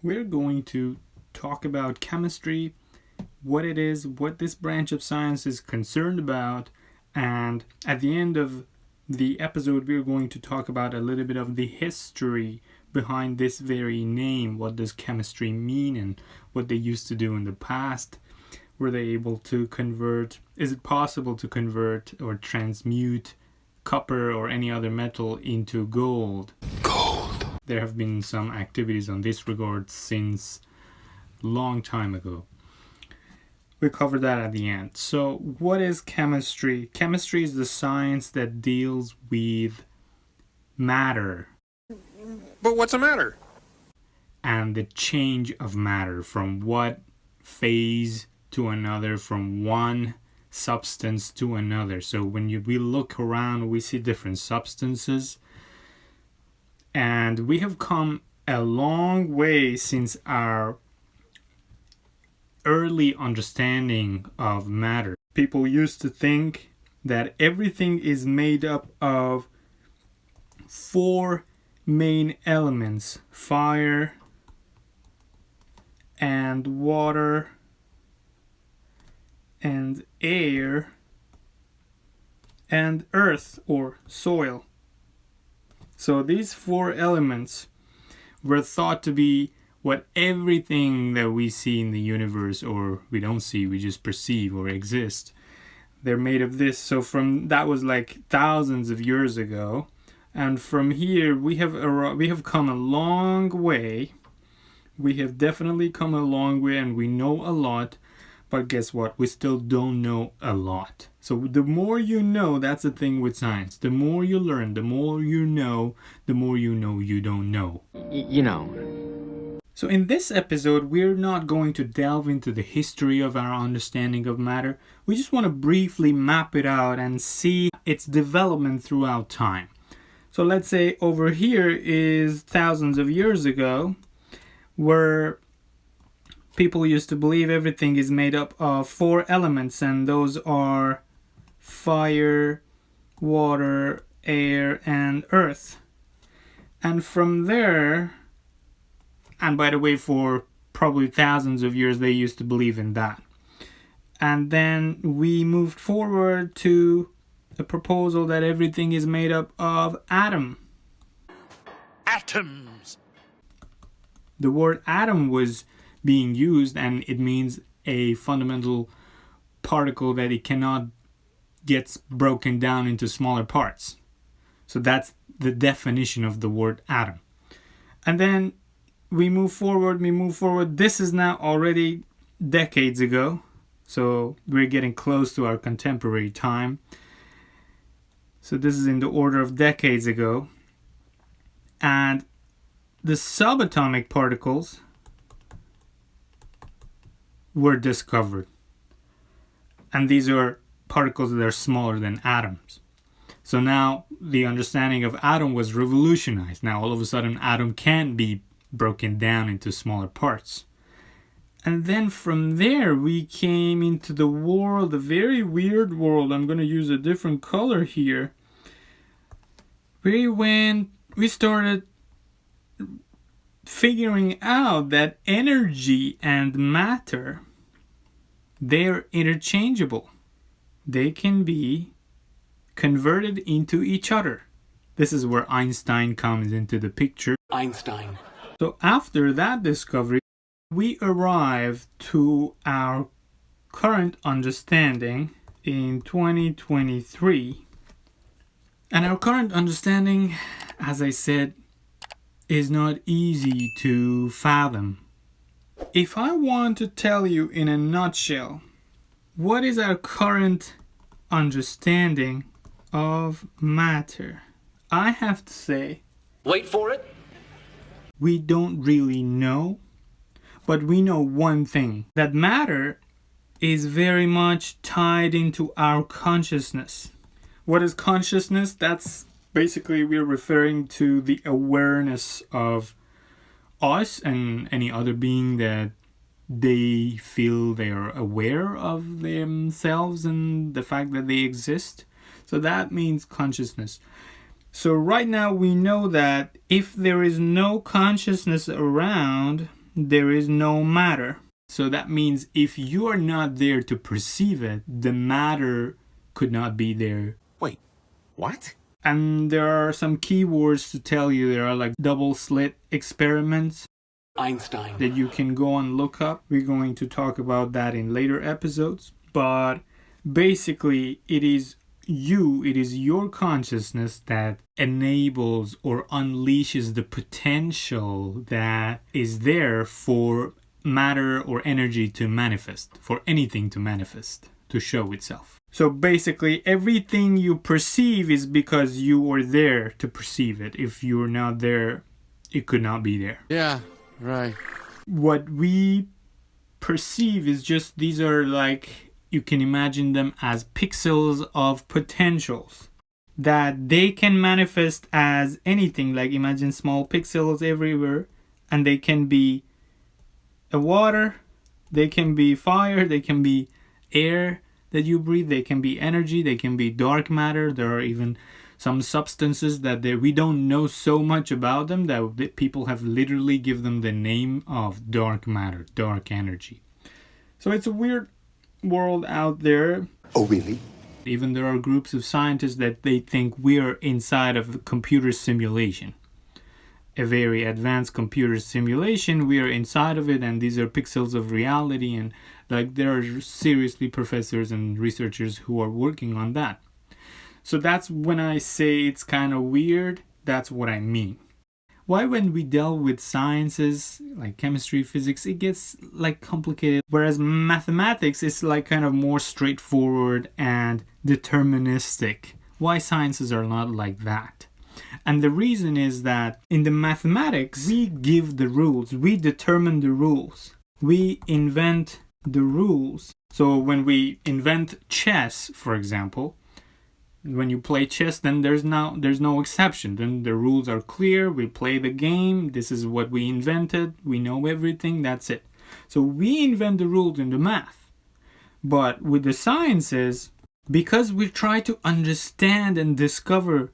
we're going to talk about chemistry, what it is, what this branch of science is concerned about, and at the end of the episode we're going to talk about a little bit of the history behind this very name. What does chemistry mean and what they used to do in the past? Were they able to convert? Is it possible to convert or transmute copper or any other metal into gold? Gold. There have been some activities on this regard since long time ago. We cover that at the end. So what is chemistry? Chemistry is the science that deals with matter. But what's the matter? And the change of matter from what phase to another, from one substance to another. So when we look around, we see different substances. And we have come a long way since our early understanding of matter. People used to think that everything is made up of four main elements: fire and water and air and earth or soil. So these four elements were thought to be what everything that we see in the universe, or we don't see, we just perceive or exist, they're made of this. So from that was like thousands of years ago, and from here we have come a long way. We have definitely come a long way, and we know a lot. But guess what? We still don't know a lot. So the more you know, that's the thing with science. The more you learn, the more you know you don't know. You know. So in this episode, we're not going to delve into the history of our understanding of matter. We just want to briefly map it out and see its development throughout time. So let's say over here is thousands of years ago, where people used to believe everything is made up of four elements, and those are fire, water, air, and earth. And from there, and by the way, for probably thousands of years, they used to believe in that. And then we moved forward to a proposal that everything is made up of atoms. The word atom was being used, and it means a fundamental particle that it cannot get broken down into smaller parts. So that's the definition of the word atom. And then we move forward. This is now already decades ago. So we're getting close to our contemporary time. So this is in the order of decades ago. And the subatomic particles were discovered. And these are particles that are smaller than atoms. So now the understanding of atom was revolutionized. Now all of a sudden atom can be broken down into smaller parts. And then from there we came into the world, a very weird world. I'm going to use a different color here. We started figuring out that energy and matter, they're interchangeable. They can be converted into each other. This is where Einstein comes into the picture. Einstein. So after that discovery, we arrive to our current understanding in 2023. And our current understanding, as I said, is not easy to fathom. If I want to tell you in a nutshell, what is our current understanding of matter, I have to say, Wait for it. we don't really know, but we know one thing, that matter is very much tied into our consciousness. What is consciousness? That's basically, we're referring to the awareness of us and any other being that they feel they are aware of themselves and the fact that they exist. So that means consciousness. So right now we know that if there is no consciousness around, there is no matter. So that means if you are not there to perceive it, the matter could not be there. Wait, what? And there are some keywords to tell you. There are like double slit experiments Einstein. that you can go and look up. We're going to talk about that in later episodes. But basically, it is your consciousness that enables or unleashes the potential that is there for matter or energy to manifest, for anything to manifest, to show itself. So basically, everything you perceive is because you were there to perceive it. If you're not there, it could not be there. Yeah, right. What we perceive is just, these are like, you can imagine them as pixels of potentials that they can manifest as anything. Like imagine small pixels everywhere, and they can be a water, they can be fire, they can be air that you breathe, they can be energy, they can be dark matter. There are even some substances that we don't know so much about them that people have literally given them the name of dark matter, dark energy. So it's a weird world out there. Oh, really? Even there are groups of scientists that they think we're inside of a computer simulation. A very advanced computer simulation, we are inside of it, and these are pixels of reality, and like there are seriously professors and researchers who are working on that. So that's when I say it's kind of weird, that's what I mean. Why when we delve with sciences like chemistry, physics, it gets like complicated, whereas mathematics is like kind of more straightforward and deterministic. Why sciences are not like that? And the reason is that in the mathematics, we give the rules, we determine the rules, we invent the rules. So when we invent chess, for example, when you play chess, then there's no exception. Then the rules are clear, we play the game, this is what we invented, we know everything, that's it. So we invent the rules in the math. But with the sciences, because we try to understand and discover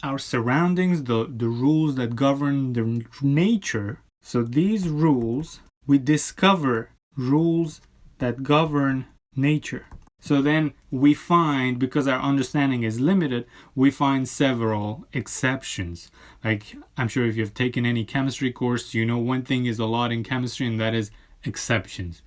our surroundings, the rules that govern the nature. So these rules, we discover rules that govern nature. So then we find, because our understanding is limited, we find several exceptions. Like, I'm sure if you've taken any chemistry course, you know one thing is a lot in chemistry, and that is exceptions.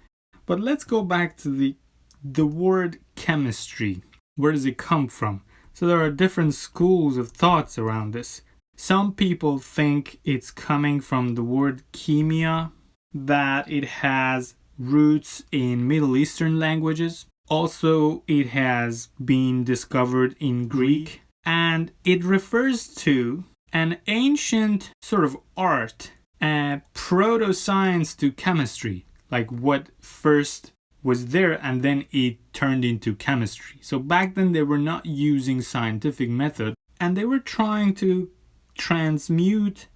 But let's go back to the word chemistry. Where does it come from? So there are different schools of thoughts around this. Some people think it's coming from the word Kimia, that it has roots in Middle Eastern languages. Also, it has been discovered in Greek, and it refers to an ancient sort of art, a proto-science to chemistry, like what first was there and then it turned into chemistry. So back then they were not using scientific method, and they were trying to transmute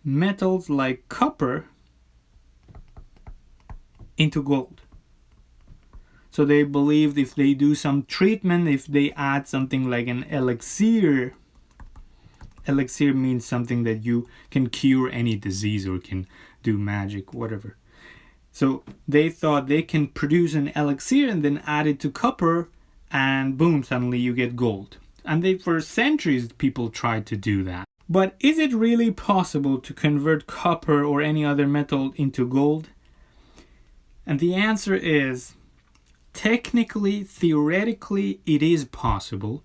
metals like copper into gold. So they believed if they do some treatment, if they add something like an elixir means something that you can cure any disease or can do magic, whatever. So they thought they can produce an elixir and then add it to copper, and boom, suddenly you get gold. And for centuries people tried to do that. But is it really possible to convert copper or any other metal into gold? And the answer is, technically, theoretically, it is possible,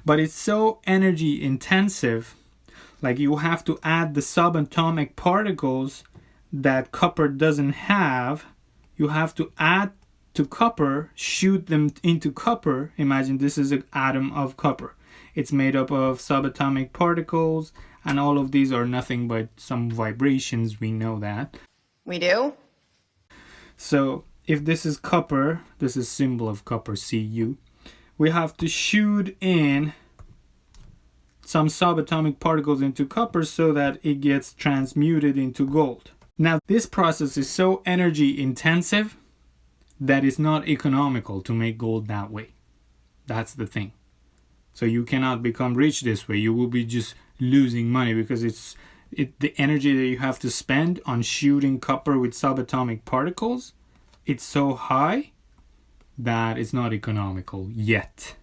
but it's so energy intensive. Like you have to add the subatomic particles that copper doesn't have. You have to add to copper, shoot them into copper. Imagine this is an atom of copper. It's made up of subatomic particles, and all of these are nothing but some vibrations. We know that. We do? So if this is copper, this is symbol of copper, Cu. We have to shoot in some subatomic particles into copper so that it gets transmuted into gold. Now, this process is so energy intensive that it's not economical to make gold that way. That's the thing. So you cannot become rich this way. You will be just losing money because it's The energy that you have to spend on shooting copper with subatomic particles, it's so high that it's not economical yet.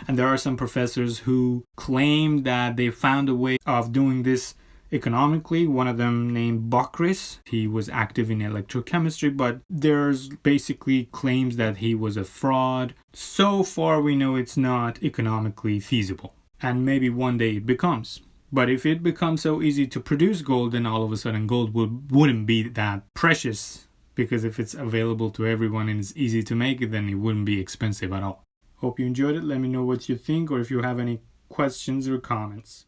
And there are some professors who claim that they found a way of doing this economically. One of them named Bockris. He was active in electrochemistry, but there's basically claims that he was a fraud. So far we know it's not economically feasible. And maybe one day it becomes. But if it becomes so easy to produce gold, then all of a sudden gold wouldn't be that precious. Because if it's available to everyone and it's easy to make it, then it wouldn't be expensive at all. Hope you enjoyed it. Let me know what you think or if you have any questions or comments.